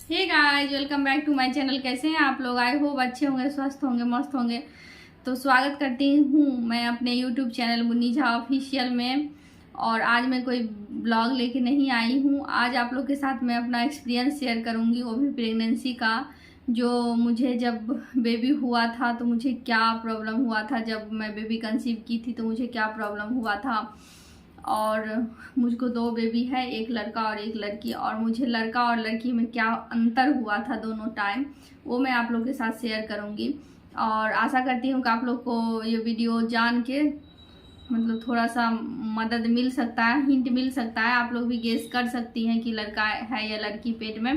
Hey guys, welcome back to my channel. कैसे हैं आप लोग? आई होप अच्छे होंगे, स्वस्थ होंगे, मस्त होंगे। तो स्वागत करती हूँ मैं अपने YouTube channel Munni Jha official में। और आज मैं कोई ब्लॉग लेके नहीं आई हूँ। आज आप लोग के साथ मैं अपना एक्सपीरियंस शेयर करूँगी, वो भी प्रेगनेंसी का। जो मुझे जब बेबी हुआ था तो मुझे क्या प्रॉब्लम हुआ था, जब मैं बेबी कंसीव की थी तो मुझे क्या प्रॉब्लम हुआ था। और मुझको 2 बेबी है, एक लड़का और एक लड़की। और मुझे लड़का और लड़की में क्या अंतर हुआ था दोनों टाइम, वो मैं आप लोग के साथ शेयर करूँगी। और आशा करती हूँ कि आप लोग को ये वीडियो जान के मतलब थोड़ा सा मदद मिल सकता है, हिंट मिल सकता है। आप लोग भी गेस कर सकती हैं कि लड़का है या लड़की पेट में।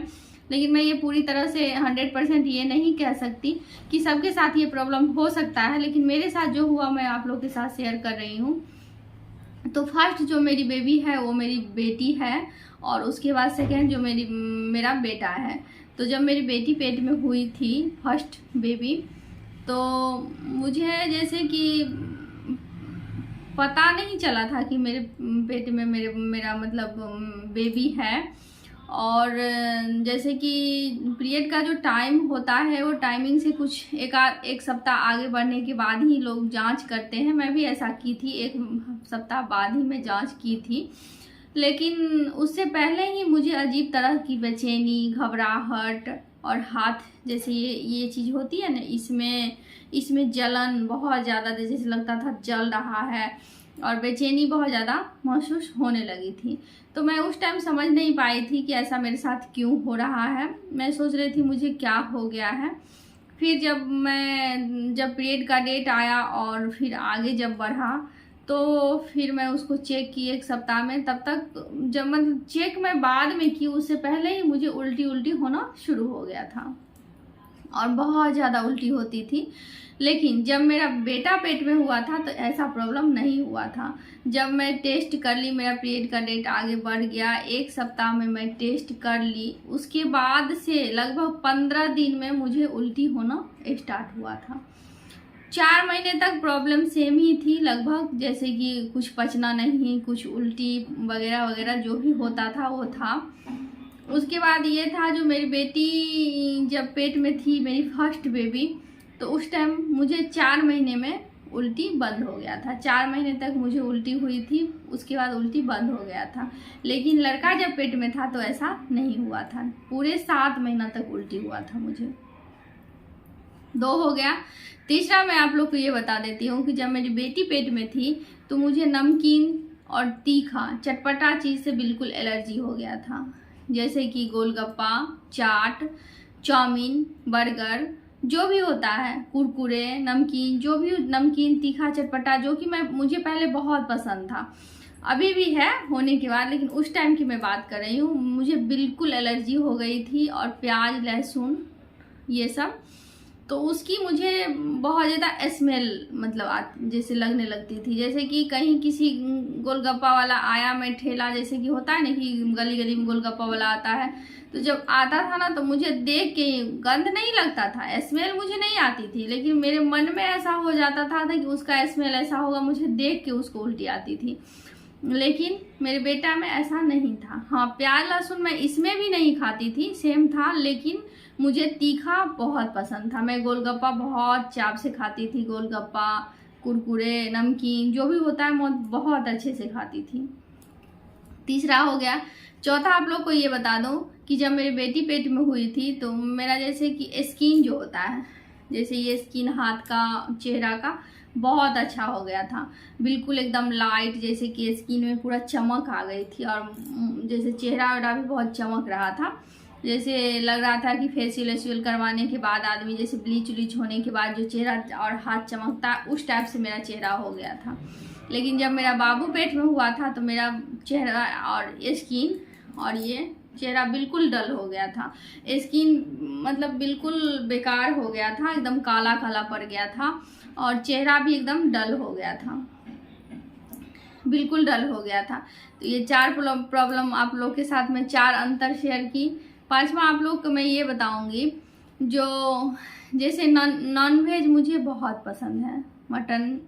लेकिन मैं ये पूरी तरह से 100% ये नहीं कह सकती कि सबके साथ ये प्रॉब्लम हो सकता है, लेकिन मेरे साथ जो हुआ मैं आप लोग के साथ शेयर कर रही हूँ। तो फर्स्ट जो मेरी बेबी है वो मेरी बेटी है, और उसके बाद सेकेंड जो मेरा बेटा है। तो जब मेरी बेटी पेट में हुई थी फर्स्ट बेबी, तो मुझे जैसे कि पता नहीं चला था कि मेरे पेट में मेरा मतलब बेबी है। और जैसे कि पीरियड का जो टाइम होता है वो टाइमिंग से कुछ एक सप्ताह आगे बढ़ने के बाद ही लोग जांच करते हैं। मैं भी ऐसा की थी, एक सप्ताह बाद ही मैं जांच की थी। लेकिन उससे पहले ही मुझे अजीब तरह की बेचैनी, घबराहट और हाथ जैसे ये चीज़ होती है ना, इसमें जलन बहुत ज़्यादा, जैसे लगता था जल रहा है, और बेचैनी बहुत ज़्यादा महसूस होने लगी थी। तो मैं उस टाइम समझ नहीं पाई थी कि ऐसा मेरे साथ क्यों हो रहा है। मैं सोच रही थी मुझे क्या हो गया है। फिर जब पीरियड का डेट आया और फिर आगे जब बढ़ा, तो फिर मैं उसको चेक की एक सप्ताह में। तब तक जब मतलब चेक मैं बाद में की, उससे पहले ही मुझे उल्टी होना शुरू हो गया था, और बहुत ज़्यादा उल्टी होती थी। लेकिन जब मेरा बेटा पेट में हुआ था तो ऐसा प्रॉब्लम नहीं हुआ था। जब मैं टेस्ट कर ली, मेरा पीरियड का डेट आगे बढ़ गया, एक सप्ताह में मैं टेस्ट कर ली, उसके बाद से लगभग 15 दिन में मुझे उल्टी होना स्टार्ट हुआ था। 4 महीने तक प्रॉब्लम सेम ही थी लगभग, जैसे कि कुछ पचना नहीं, कुछ उल्टी वगैरह वगैरह जो भी होता था वो था। उसके बाद ये था, जो मेरी बेटी जब पेट में थी, मेरी फर्स्ट बेबी, तो उस टाइम मुझे 4 महीने में उल्टी बंद हो गया था। 4 महीने तक मुझे उल्टी हुई थी, उसके बाद उल्टी बंद हो गया था। लेकिन लड़का जब पेट में था तो ऐसा नहीं हुआ था, पूरे 7 महीना तक उल्टी हुआ था मुझे। 2 हो गया। तीसरा मैं आप लोग को ये बता देती हूँ कि जब मेरी बेटी पेट में थी तो मुझे नमकीन और तीखा चटपटा चीज़ से बिल्कुल एलर्जी हो गया था। जैसे कि गोलगप्पा, चाट, चाउमीन, बर्गर, जो भी होता है, कुरकुरे, नमकीन, जो भी नमकीन, तीखा, चटपटा, जो कि मुझे पहले बहुत पसंद था, अभी भी है होने के बाद, लेकिन उस टाइम की मैं बात कर रही हूँ। मुझे बिल्कुल एलर्जी हो गई थी। और प्याज, लहसुन, ये सब, तो उसकी मुझे बहुत ज़्यादा स्मेल मतलब जैसे लगने लगती थी। जैसे कि कहीं किसी गोलगप्पा वाला आया, मैं ठेला जैसे कि होता है ना कि गली गली में गोलगप्पा वाला आता है, तो जब आता था ना तो मुझे देख के गंध नहीं लगता था, स्मेल मुझे नहीं आती थी, लेकिन मेरे मन में ऐसा हो जाता था कि उसका स्मेल ऐसा होगा, मुझे देख के उसको उल्टी आती थी। लेकिन मेरे बेटा में ऐसा नहीं था। हाँ, प्याज लहसुन मैं इसमें भी नहीं खाती थी, सेम था, लेकिन मुझे तीखा बहुत पसंद था। मैं गोलगप्पा बहुत चाव से खाती थी, गोलगप्पा, कुरकुरे, नमकीन, जो भी होता है मैं बहुत अच्छे से खाती थी। तीसरा हो गया। चौथा आप लोग को ये बता दूं कि जब मेरी बेटी पेट में हुई थी तो मेरा जैसे कि स्किन जो होता है, जैसे ये स्किन हाथ का, चेहरा का, बहुत अच्छा हो गया था, बिल्कुल एकदम लाइट, जैसे कि स्किन में पूरा चमक आ गई थी। और जैसे चेहरा वेहरा भी बहुत चमक रहा था, जैसे लग रहा था कि फेशियल वेशियल करवाने के बाद आदमी जैसे ब्लीच व्लीच होने के बाद जो चेहरा और हाथ चमकता, उस टाइप से मेरा चेहरा हो गया था। लेकिन जब मेरा बाबू पेट में हुआ था तो मेरा चेहरा और स्किन और ये चेहरा बिल्कुल डल हो गया था। स्किन मतलब बिल्कुल बेकार हो गया था, एकदम काला काला पड़ गया था, और चेहरा भी एकदम डल हो गया था, बिल्कुल डल हो गया था। तो ये 4 प्रॉब्लम आप लोग के साथ में 4 अंतर शेयर की। 5वां आप लोग को मैं ये बताऊंगी, जो जैसे नॉन वेज मुझे बहुत पसंद है, मटन,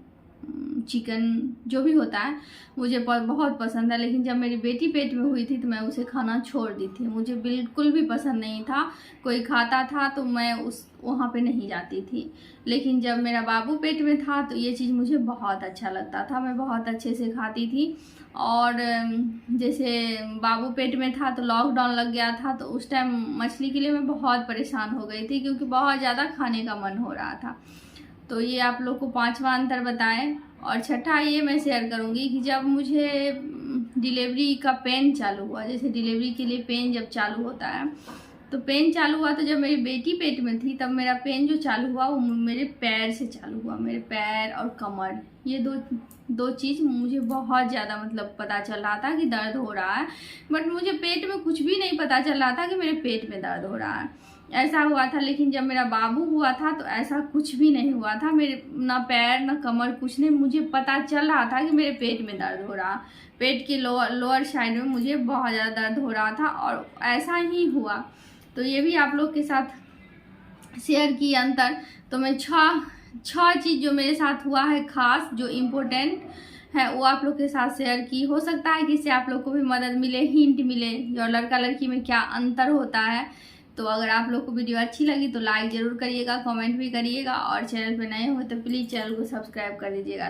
चिकन जो भी होता है मुझे बहुत पसंद है। लेकिन जब मेरी बेटी पेट में हुई थी तो मैं उसे खाना छोड़ दी थी, मुझे बिल्कुल भी पसंद नहीं था। कोई खाता था तो मैं वहाँ पे नहीं जाती थी। लेकिन जब मेरा बाबू पेट में था तो ये चीज़ मुझे बहुत अच्छा लगता था, मैं बहुत अच्छे से खाती थी। और जैसे बाबू पेट में था तो लॉकडाउन लग गया था, तो उस टाइम मछली के लिए मैं बहुत परेशान हो गई थी, क्योंकि बहुत ज़्यादा खाने का मन हो रहा था। तो ये आप लोग को 5वां अंतर बताएं। और छठा ये मैं शेयर करूँगी कि जब मुझे डिलीवरी का पेन चालू हुआ, जैसे डिलीवरी के लिए पेन जब चालू होता है तो पेन चालू हुआ, तो जब मेरी बेटी पेट में थी तब मेरा पेन जो चालू हुआ वो मेरे पैर से चालू हुआ, मेरे पैर और कमर, ये दो चीज़ मुझे बहुत ज़्यादा मतलब पता चल रहा था कि दर्द हो रहा है। बट मुझे पेट में कुछ भी नहीं पता चल रहा था कि मेरे पेट में दर्द हो रहा है, ऐसा हुआ था। लेकिन जब मेरा बाबू हुआ था तो ऐसा कुछ भी नहीं हुआ था, मेरे ना पैर ना कमर कुछ नहीं, मुझे पता चल रहा था कि मेरे पेट में दर्द हो रहा, पेट के लोअर साइड में मुझे बहुत ज़्यादा दर्द हो रहा था, और ऐसा ही हुआ। तो ये भी आप लोग के साथ शेयर की अंतर। तो मैं छह चीज़ जो मेरे साथ हुआ है खास, जो इम्पोर्टेंट है, वो आप लोग के साथ शेयर की। हो सकता है कि इससे आप लोग को भी मदद मिले, हिंट मिले, जो लड़का लड़की में क्या अंतर होता है। तो अगर आप लोग को वीडियो अच्छी लगी तो लाइक ज़रूर करिएगा, कमेंट भी करिएगा, और चैनल पे नए हो तो प्लीज़ चैनल को सब्सक्राइब कर दीजिएगा।